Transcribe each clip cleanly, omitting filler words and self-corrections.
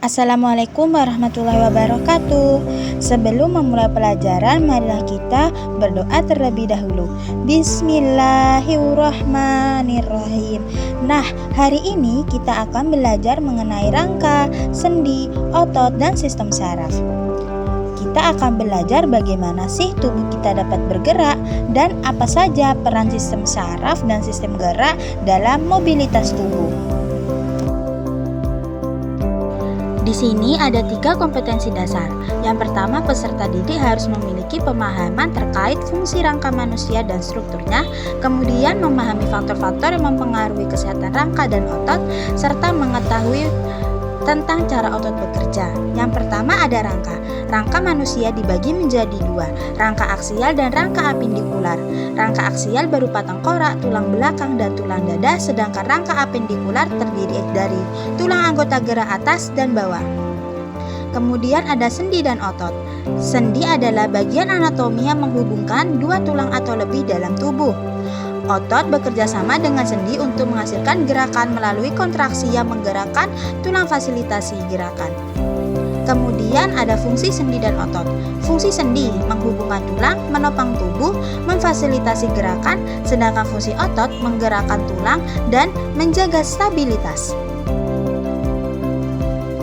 Assalamualaikum warahmatullahi wabarakatuh. Sebelum memulai pelajaran, marilah kita berdoa terlebih dahulu. Bismillahirrahmanirrahim. Nah, hari ini kita akan belajar mengenai rangka, sendi, otot, dan sistem saraf. Kita akan belajar bagaimana sih tubuh kita dapat bergerak dan apa saja peran sistem saraf dan sistem gerak dalam mobilitas tubuh. Di sini ada 3 kompetensi dasar. Yang pertama, peserta didik harus memiliki pemahaman terkait fungsi rangka manusia dan strukturnya, kemudian memahami faktor-faktor yang mempengaruhi kesehatan rangka dan otot, serta mengetahui tentang cara otot bekerja. Yang pertama ada rangka. Rangka manusia dibagi menjadi 2, rangka aksial dan rangka apendikular. Rangka aksial berupa tengkorak, tulang belakang, dan tulang dada, sedangkan rangka apendikular terdiri dari tulang anggota gerak atas dan bawah. Kemudian ada sendi dan otot. Sendi adalah bagian anatomi yang menghubungkan 2 tulang atau lebih dalam tubuh. Otot bekerja sama dengan sendi untuk menghasilkan gerakan melalui kontraksi yang menggerakkan tulang fasilitasi gerakan. Kemudian ada fungsi sendi dan otot. Fungsi sendi menghubungkan tulang, menopang tubuh, memfasilitasi gerakan, sedangkan fungsi otot menggerakkan tulang dan menjaga stabilitas.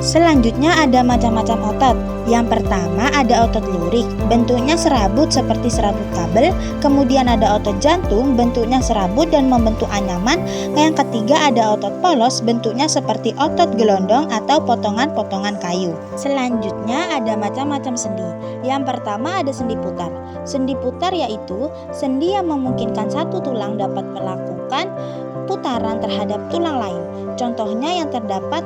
Selanjutnya ada macam-macam otot. Yang pertama ada otot lurik, bentuknya serabut seperti serabut kabel. Kemudian ada otot jantung, bentuknya serabut dan membentuk anyaman. Yang ketiga ada otot polos, bentuknya seperti otot gelondong atau potongan-potongan kayu. Selanjutnya ada macam-macam sendi. Yang pertama ada sendi putar. Sendi putar yaitu sendi yang memungkinkan satu tulang dapat melakukan putaran terhadap tulang lain. Contohnya yang terdapat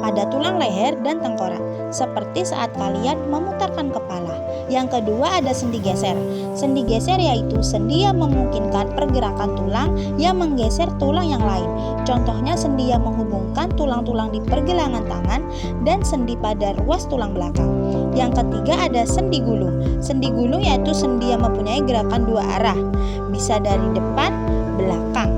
pada tulang leher dan tengkorak, seperti saat kalian memutarkan kepala. Yang kedua ada sendi geser. Sendi geser yaitu sendi yang memungkinkan pergerakan tulang yang menggeser tulang yang lain. Contohnya sendi yang menghubungkan tulang-tulang di pergelangan tangan dan sendi pada ruas tulang belakang. Yang ketiga ada sendi gulung. Sendi gulung yaitu sendi yang mempunyai gerakan 2 arah, bisa dari depan, belakang.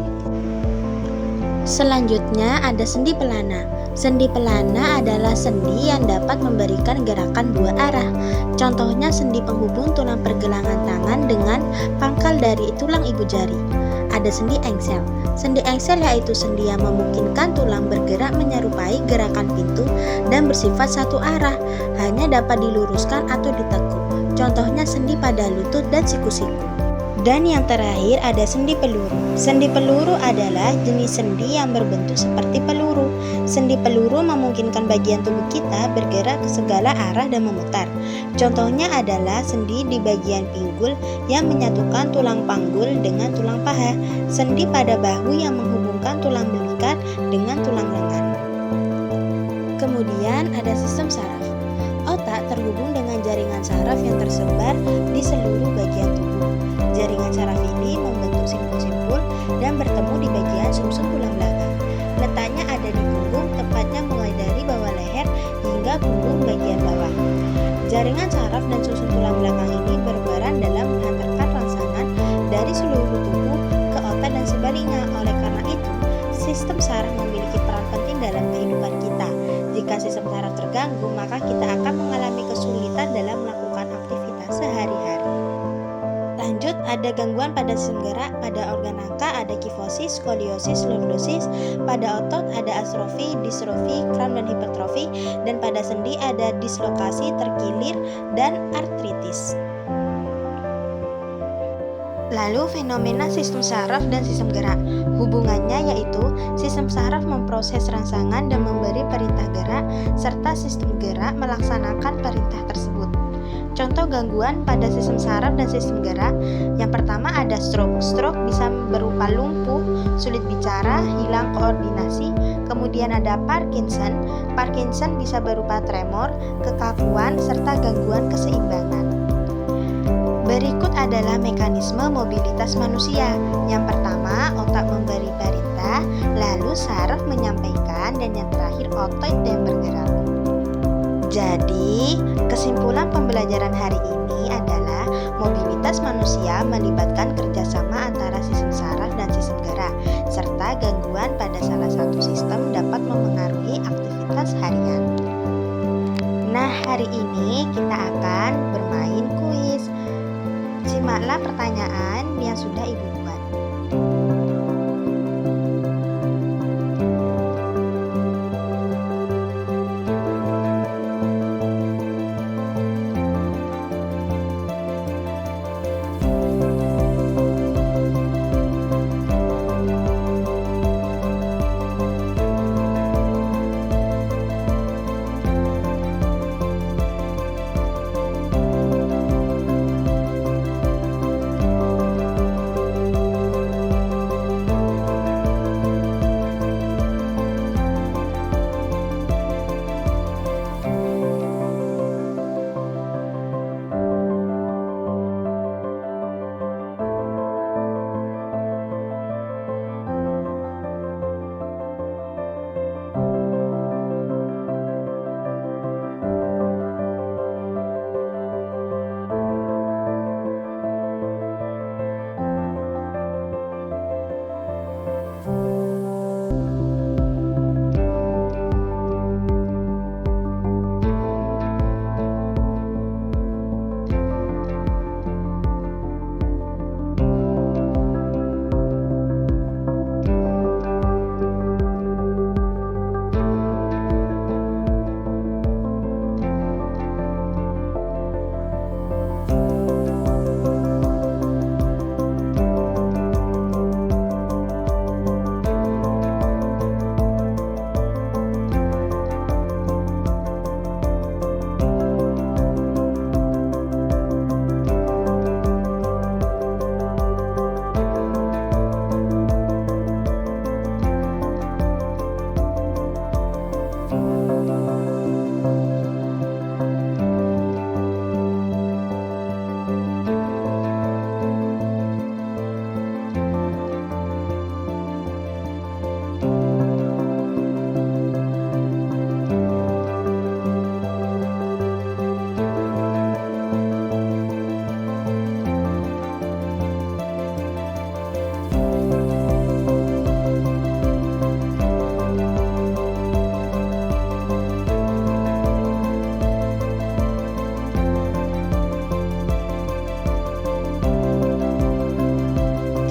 Selanjutnya ada sendi pelana. Sendi pelana adalah sendi yang dapat memberikan gerakan 2 arah. Contohnya sendi penghubung tulang pergelangan tangan dengan pangkal dari tulang ibu jari. Ada sendi engsel. Sendi engsel yaitu sendi yang memungkinkan tulang bergerak menyerupai gerakan pintu dan bersifat satu arah, hanya dapat diluruskan atau ditekuk. Contohnya sendi pada lutut dan siku-siku. Dan yang terakhir ada sendi peluru. Sendi peluru adalah jenis sendi yang berbentuk seperti peluru. Sendi peluru memungkinkan bagian tubuh kita bergerak ke segala arah dan memutar. Contohnya adalah sendi di bagian pinggul yang menyatukan tulang panggul dengan tulang paha. Sendi pada bahu yang menghubungkan tulang belikat dengan tulang lengan. Kemudian ada sistem saraf. Otak terhubung dengan jaringan saraf yang tersebar di seluruh bagian tubuh. Jaringan saraf ini membentuk simpul-simpul dan bertemu di bagian sumsum tulang belakang. Letaknya ada di punggung, tepatnya mulai dari bawah leher hingga punggung bagian bawah. Jaringan saraf dan susun tulang belakang ini berperan dalam menghantarkan rangsangan dari seluruh tubuh ke otak dan sebaliknya. Oleh karena itu, sistem saraf memiliki peran penting dalam kehidupan kita. Jika sistem saraf terganggu, maka kita akan mengalami kesulitan dalam melakukan aktivitas sehari-hari. Lanjut, ada gangguan pada sistem gerak. Pada organ rangka ada kifosis, skoliosis, lordosis. Pada otot ada astrofi, distrofi, kram dan hipertrofi. Dan pada sendi ada dislokasi, terkilir, dan artritis. Lalu fenomena sistem saraf dan sistem gerak. Hubungannya yaitu sistem saraf memproses rangsangan dan memberi perintah gerak, serta sistem gerak melaksanakan perintah tersebut. Contoh gangguan pada sistem saraf dan sistem gerak. Yang pertama ada stroke. Stroke bisa berupa lumpuh, sulit bicara, hilang koordinasi. Kemudian ada Parkinson. Parkinson bisa berupa tremor, kekakuan, serta gangguan keseimbangan. Berikut adalah mekanisme mobilitas manusia. Yang pertama, otak memberi perintah, lalu saraf menyampaikan, dan yang terakhir otot yang bergerak. Jadi, kesimpulan pembelajaran hari ini adalah mobilitas manusia melibatkan kerjasama antara sistem saraf dan sistem gerak, serta gangguan pada salah satu sistem dapat memengaruhi aktivitas harian. Hari ini kita akan bermain kuis. Simaklah pertanyaan yang sudah Ibu buat.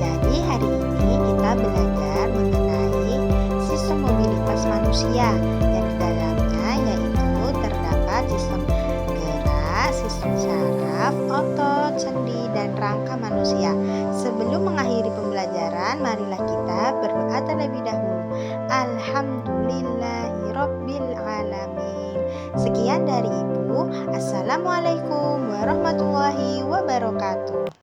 Jadi hari ini kita belajar mengenai sistem mobilitas manusia yang di dalamnya yaitu terdapat sistem gerak, sistem saraf, otot, sendi, dan rangka manusia. Sebelum mengakhiri pembelajaran, marilah kita berdoa terlebih dahulu. Alhamdulillahirabbil alamin. Sekian dari Ibu. Assalamualaikum warahmatullahi wabarakatuh.